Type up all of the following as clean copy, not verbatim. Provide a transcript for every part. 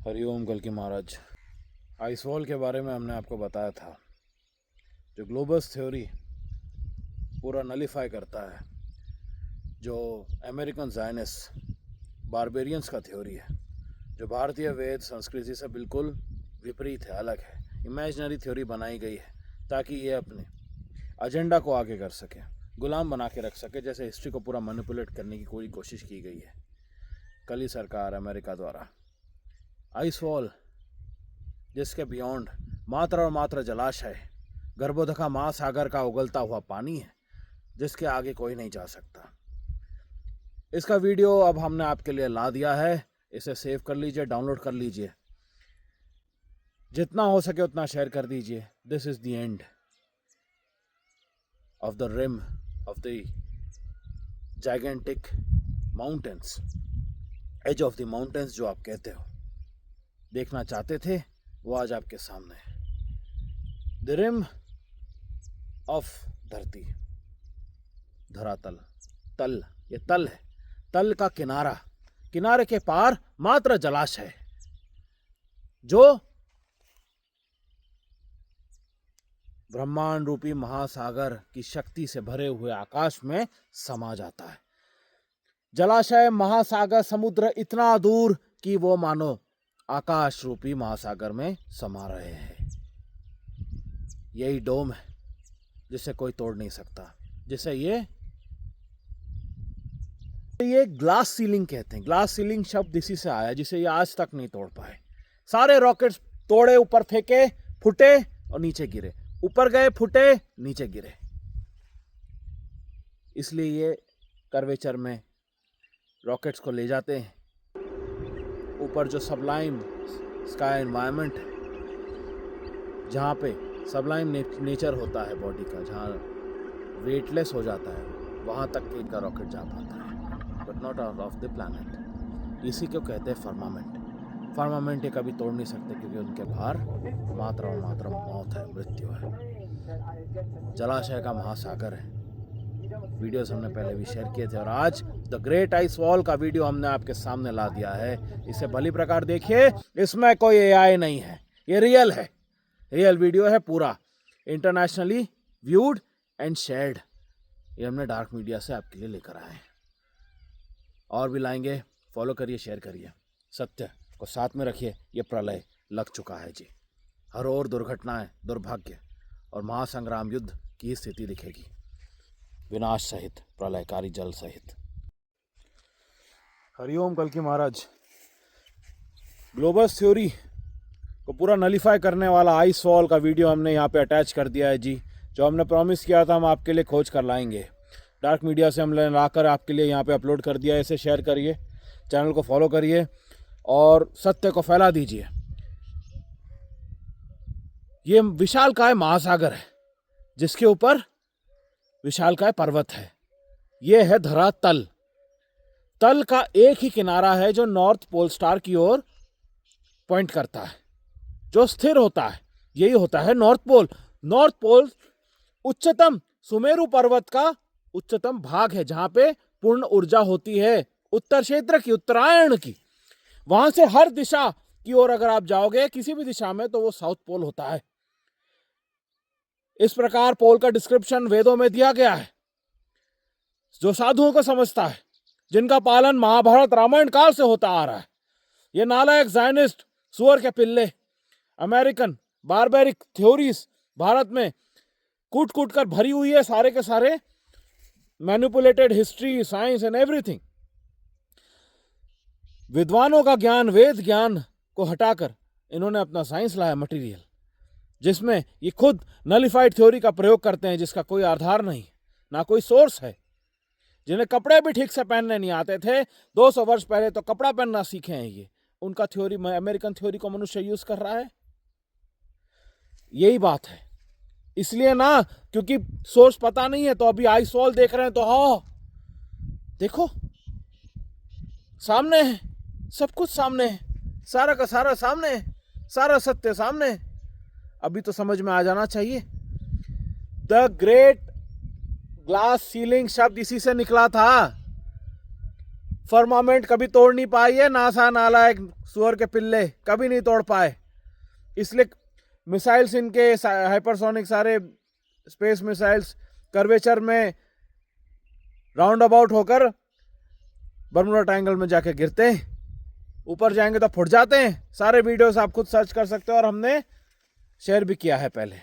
हरिओम कल की महाराज। आइसवॉल के बारे में हमने आपको बताया था, जो ग्लोबस थ्योरी पूरा नलीफाई करता है, जो अमेरिकन ज़ायनिस्ट बारबेरियंस का थ्योरी है, जो भारतीय वेद संस्कृति से बिल्कुल विपरीत है, अलग है। इमेजिनरी थ्योरी बनाई गई है ताकि ये अपने एजेंडा को आगे कर सके, गुलाम बना के रख सके, जैसे हिस्ट्री को पूरा मैनिपुलेट करने की पूरी कोशिश की गई है कली सरकार अमेरिका द्वारा। आइसवॉल जिसके बियॉन्ड मात्र और मात्र जलाशय, गर्भोदका महासागर का उगलता हुआ पानी है, जिसके आगे कोई नहीं जा सकता। इसका वीडियो अब हमने आपके लिए ला दिया है, इसे सेव कर लीजिए, डाउनलोड कर लीजिए, जितना हो सके उतना शेयर कर दीजिए। This is the end of the rim of the gigantic mountains, edge of the mountains जो आप कहते हो, देखना चाहते थे वो आज आपके सामने है। द रिम ऑफ धरती, धरातल, तल, ये तल है, तल का किनारा, किनारे के पार मात्र जलाशय, जो ब्रह्मांड रूपी महासागर की शक्ति से भरे हुए आकाश में समा जाता है। जलाशय, महासागर, समुद्र इतना दूर कि वो मानो आकाश रूपी महासागर में समा रहे हैं। यही डोम है जिसे कोई तोड़ नहीं सकता, जिसे ये ग्लास सीलिंग कहते हैं। ग्लास सीलिंग शब्द इसी से आया, जिसे ये आज तक नहीं तोड़ पाए। सारे रॉकेट्स तोड़े, ऊपर फेंके, फूटे और नीचे गिरे, ऊपर गए, फूटे, नीचे गिरे। इसलिए ये कर्वेचर में रॉकेट्स को ले जाते हैं। ऊपर जो सबलाइम स्काई एनवायरनमेंट है, जहाँ पे सबलाइम नेचर होता है बॉडी का, जहाँ वेटलेस हो जाता है, वहाँ तक इनका रॉकेट जा पाता है, but not out of the planet. इसी को कहते हैं फर्मामेंट। फर्मामेंट ये कभी तोड़ नहीं सकते, क्योंकि उनके बाहर मात्र और मात्र मौत है, मृत्यु है। जलाशय का महासागर है। वीडियोस हमने पहले भी शेयर किए थे, और आज द ग्रेट आइस वॉल का वीडियो हमने आपके सामने ला दिया है। इसे भली प्रकार देखिए, इसमें कोई एआई नहीं है, ये रियल है, रियल वीडियो है, पूरा इंटरनेशनली व्यूड एंड शेयर्ड। ये हमने डार्क मीडिया से आपके लिए लेकर आए हैं, और भी लाएंगे। फॉलो करिए, शेयर करिए, सत्य को साथ में रखिए। ये प्रलय लग चुका है जी, हर ओर दुर्घटनाएं, दुर्भाग्य और महासंग्राम युद्ध की स्थिति दिखेगी, विनाश सहित, प्रलयकारी जल सहित। हरिओम कल की महाराज। ग्लोबस थ्योरी को पूरा नलीफाई करने वाला आइस वॉल का वीडियो हमने यहाँ पे अटैच कर दिया है जी। जो हमने प्रॉमिस किया था, हम आपके लिए खोज कर लाएंगे। डार्क मीडिया से हमने लाकर आपके लिए यहाँ पे अपलोड कर दिया है। इसे शेयर करिए, चैनल को फॉलो करिए और सत्य को फैला दीजिए। ये विशालकाय महासागर है, जिसके ऊपर विशालकाय पर्वत है। ये है धरातल। तल का एक ही किनारा है जो नॉर्थ पोल स्टार की ओर पॉइंट करता है, जो स्थिर होता है, यही होता है नॉर्थ पोल। नॉर्थ पोल उच्चतम सुमेरु पर्वत का उच्चतम भाग है, जहां पे पूर्ण ऊर्जा होती है, उत्तर क्षेत्र की, उत्तरायण की। वहां से हर दिशा की ओर अगर आप जाओगे किसी भी दिशा में, तो वो साउथ पोल होता है। इस प्रकार पोल का डिस्क्रिप्शन वेदों में दिया गया है। जो साधुओं को समझता है, जिनका पालन महाभारत रामायण काल से होता आ रहा है। ये नालायक ज़ायनिस्ट सुअर के पिल्ले अमेरिकन बारबेरिक थ्योरीज भारत में कूट कूट कर भरी हुई है, सारे के सारे manipulated history, science and everything. विद्वानों का ज्ञान, वेद ज्ञान को हटाकर इन्होंने अपना साइंस लाया, मटेरियल, जिसमें ये खुद नलिफाइड थ्योरी का प्रयोग करते हैं, जिसका कोई आधार नहीं, ना कोई सोर्स है। जिन्हें कपड़े भी ठीक से पहनने नहीं आते थे, 200 वर्ष पहले तो कपड़ा पहनना सीखे हैं ये। उनका थ्योरी, अमेरिकन थ्योरी को मनुष्य यूज कर रहा है। यही बात है। इसलिए ना, क्योंकि सोर्स पता नहीं है, तो अभी आइस वॉल देख रहे हैं, तो हाँ देखो, सामने है, सब कुछ सामने है, सारा का सारा सामने है, सारा सत्य सामने है। अभी तो समझ में आ जाना चाहिए। द ग्रेट ग्लास सीलिंग शब्द इसी से निकला था। फर्मामेंट कभी तोड़ नहीं पाई है नासा, नालायक सुअर के पिल्ले, कभी नहीं तोड़ पाए। इसलिए मिसाइल्स इनके हाइपरसोनिक सारे स्पेस मिसाइल्स कर्वेचर में राउंड अबाउट होकर बर्मुडा ट्रायंगल में जाके गिरते हैं, ऊपर जाएंगे तो फुट जाते हैं। सारे वीडियोस आप खुद सर्च कर सकते हो और हमने शेयर भी किया है पहले।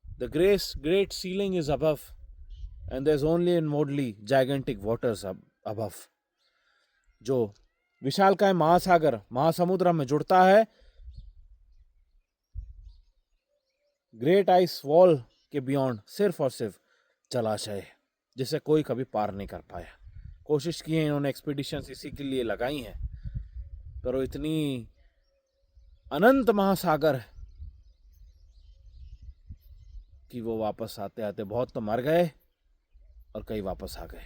The great ceiling is above and there's only inwardly gigantic waters above। जो विशालकाय महासागर महासमुद्र में जुड़ता है ग्रेट आइस वॉल के बियॉन्ड सिर्फ और सिर्फ जलाशय, जिसे कोई कभी पार नहीं कर पाया। कोशिश की है इन्होंने, एक्सपीडिशंस इसी के लिए लगाई हैं, पर वो इतनी अनंत महासागर कि वो वापस आते आते बहुत तो मर गए और कई वापस आ गए।